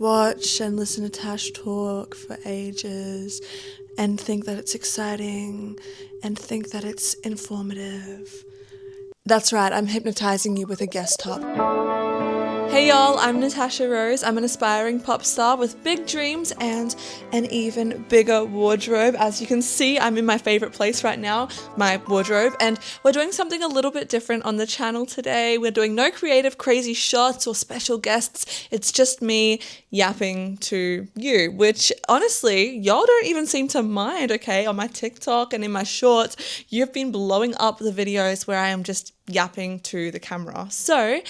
watch and listen to Tash talk for ages and think that it's exciting and think that it's informative. That's right, I'm hypnotizing you with a guest top. Hey y'all, I'm Natasha Rose. I'm an aspiring pop star with big dreams and an even bigger wardrobe. As you can see, I'm in my favorite place right now, my wardrobe, and we're doing something a little bit different on the channel today. We're doing no creative, crazy shots or special guests. It's just me yapping to you, which honestly, y'all don't even seem to mind, okay? On my TikTok and in my shorts, you've been blowing up the videos where I am just yapping to the camera. So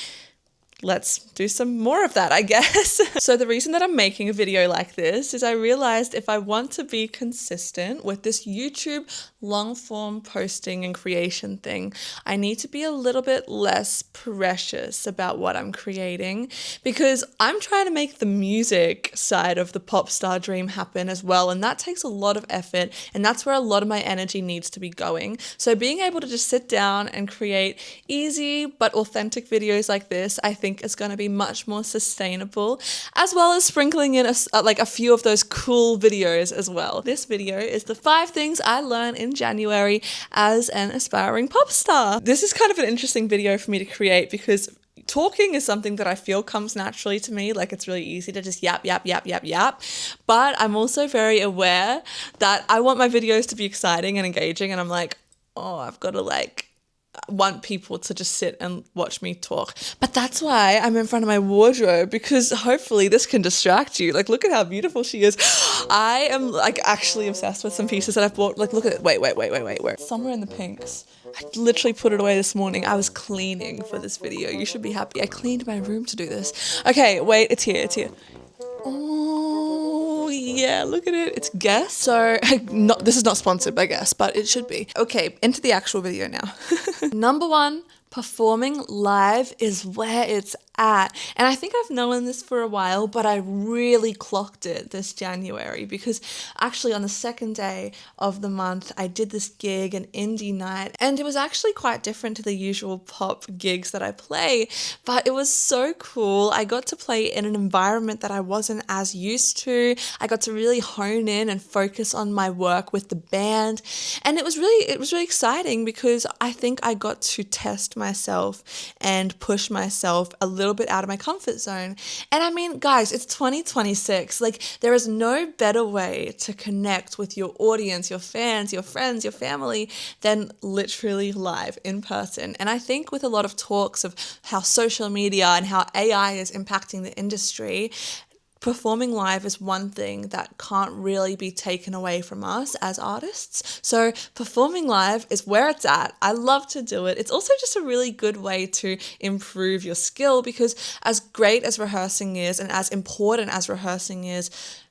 let's do some more of that, I guess. So the reason that I'm making a video like this is I realized if I want to be consistent with this YouTube long form posting and creation thing, I need to be a little bit less precious about what I'm creating, because I'm trying to make the music side of the pop star dream happen as well. And that takes a lot of effort, and that's where a lot of my energy needs to be going. So being able to just sit down and create easy but authentic videos like this, I think is going to be much more sustainable, as well as sprinkling in a few of those cool videos as well. This video is the 5 things I learned in January as an aspiring pop star. This is kind of an interesting video for me to create because talking is something that I feel comes naturally to me. Like, it's really easy to just yap. But I'm also very aware that I want my videos to be exciting and engaging, and I'm like, oh, I've got to want people to just sit and watch me talk. But that's why I'm in front of my wardrobe, because hopefully this can distract you. Like, look at how beautiful she is. I am actually obsessed with some pieces that I've bought. Like, look at it. Wait. Somewhere in the pinks. I literally put it away this morning. I was cleaning for this video. You should be happy. I cleaned my room to do this. Okay, wait, it's here. Oh, yeah, look at it. It's Guess. So, this is not sponsored by Guess, but it should be. Okay, into the actual video now. Number 1, performing live is where it's at. And I think I've known this for a while, but I really clocked it this January, because actually on the second day of the month, I did this gig, an indie night, and it was actually quite different to the usual pop gigs that I play, but it was so cool. I got to play in an environment that I wasn't as used to. I got to really hone in and focus on my work with the band, and it was really exciting, because I think I got to test myself and push myself a little bit out of my comfort zone. And I mean, guys, it's 2026. Like, there is no better way to connect with your audience, your fans, your friends, your family than literally live in person. And I think with a lot of talks of how social media and how AI is impacting the industry, performing live is one thing that can't really be taken away from us as artists. So performing live is where it's at. I love to do it. It's also just a really good way to improve your skill, because as great as rehearsing is and as important as rehearsing is,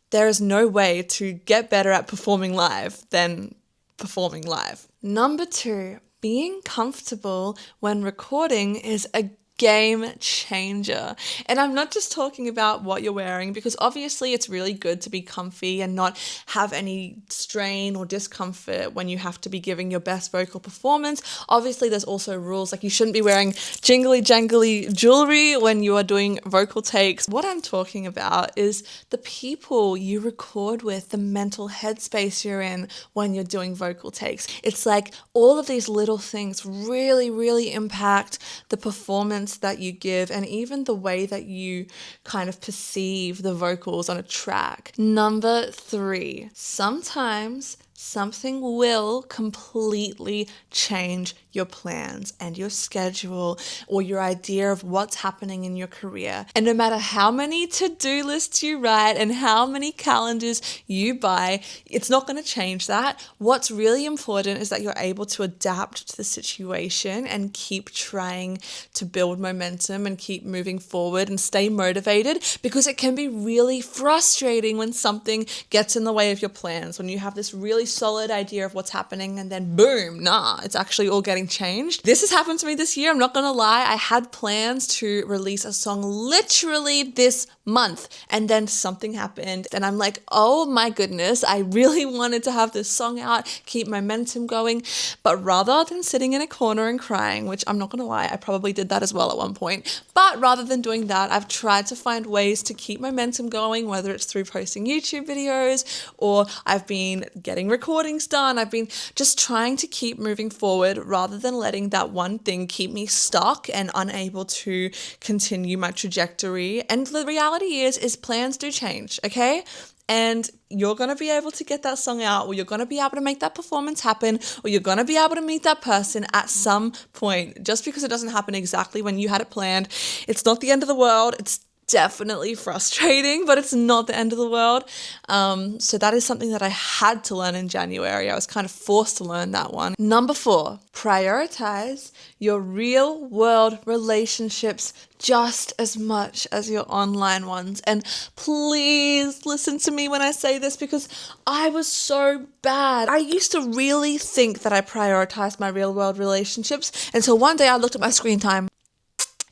there is no way to get better at performing live than performing live. Number 2, being comfortable when recording is a game changer. And I'm not just talking about what you're wearing, because obviously it's really good to be comfy and not have any strain or discomfort when you have to be giving your best vocal performance. Obviously there's also rules, like you shouldn't be wearing jingly jangly jewelry when you are doing vocal takes. What I'm talking about is the people you record with, the mental headspace you're in when you're doing vocal takes. It's like all of these little things really impact the performance that you give, and even the way that you kind of perceive the vocals on a track. Number 3, sometimes something will completely change your plans and your schedule or your idea of what's happening in your career. And no matter how many to-do lists you write and how many calendars you buy, it's not going to change that. What's really important is that you're able to adapt to the situation and keep trying to build momentum and keep moving forward and stay motivated, because it can be really frustrating when something gets in the way of your plans, when you have this really solid idea of what's happening and then boom, it's actually all getting getting changed. This has happened to me this year. I'm not gonna lie. I had plans to release a song literally this month, and then something happened and I'm like, oh my goodness, I really wanted to have this song out, keep momentum going, but rather than sitting in a corner and crying, which I'm not gonna lie, I probably did that as well at one point, but rather than doing that, I've tried to find ways to keep momentum going, whether it's through posting YouTube videos or I've been getting recordings done. I've been just trying to keep moving forward rather than letting that one thing keep me stuck and unable to continue my trajectory. And the reality is plans do change, okay? And you're going to be able to get that song out, or you're going to be able to make that performance happen, or you're going to be able to meet that person at some point. Just because it doesn't happen exactly when you had it planned, it's not the end of the world. It's definitely frustrating, but it's not the end of the world. So that is something that I had to learn in January. I was kind of forced to learn that one. Number 4, prioritize your real world relationships just as much as your online ones. And please listen to me when I say this, because I was so bad. I used to really think that I prioritized my real world relationships until one day I looked at my screen time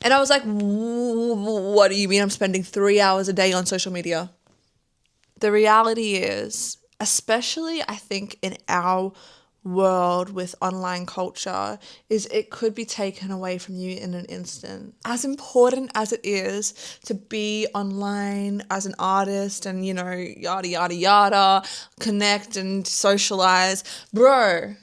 and I was like, what do you mean I'm spending 3 hours a day on social media? The reality is, especially I think in our world with online culture, is it could be taken away from you in an instant. As important as it is to be online as an artist and, you know, yada, yada, yada, connect and socialize, bro,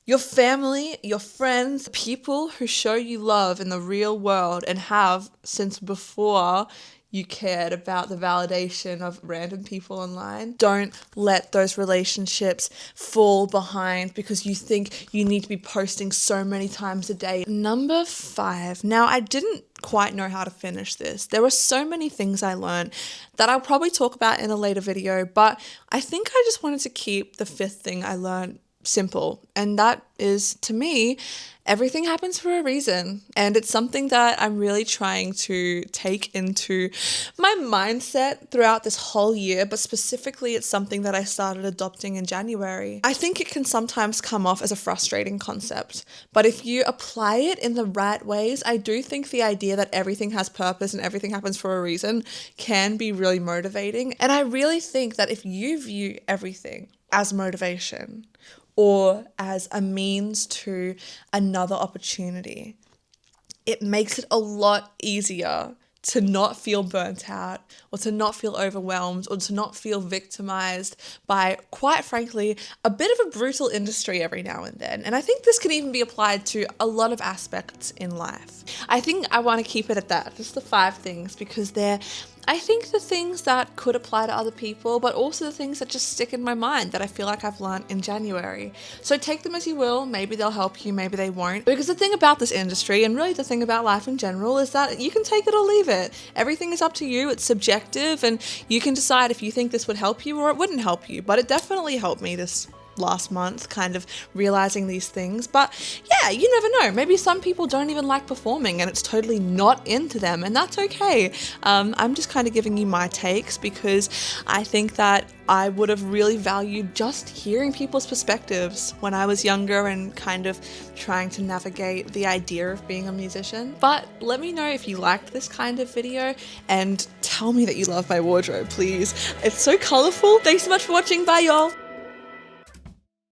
your family, your friends, people who show you love in the real world and have since before you cared about the validation of random people online. Don't let those relationships fall behind because you think you need to be posting so many times a day. Number 5. Now, I didn't quite know how to finish this. There were so many things I learned that I'll probably talk about in a later video, but I think I just wanted to keep the 5th thing I learned simple, and that is, to me, everything happens for a reason. And it's something that I'm really trying to take into my mindset throughout this whole year, but specifically it's something that I started adopting in January. I think it can sometimes come off as a frustrating concept, but if you apply it in the right ways, I do think the idea that everything has purpose and everything happens for a reason can be really motivating. And I really think that if you view everything as motivation or as a means to another opportunity, it makes it a lot easier to not feel burnt out or to not feel overwhelmed or to not feel victimized by, quite frankly, a bit of a brutal industry every now and then. And I think this can even be applied to a lot of aspects in life. I think I want to keep it at that, just the 5 things, because they're, I think, the things that could apply to other people, but also the things that just stick in my mind that I feel like I've learned in January. So take them as you will. Maybe they'll help you, maybe they won't. Because the thing about this industry, and really the thing about life in general, is that you can take it or leave it. Everything is up to you. It's subjective, and you can decide if you think this would help you or it wouldn't help you. But it definitely helped me this last month, kind of realizing these things. But yeah, you never know. Maybe some people don't even like performing and it's totally not into them, and that's okay. I'm just kind of giving you my takes because I think that I would have really valued just hearing people's perspectives when I was younger and kind of trying to navigate the idea of being a musician. But let me know if you liked this kind of video and tell me that you love my wardrobe, please. It's so colorful. Thanks so much for watching. Bye, y'all.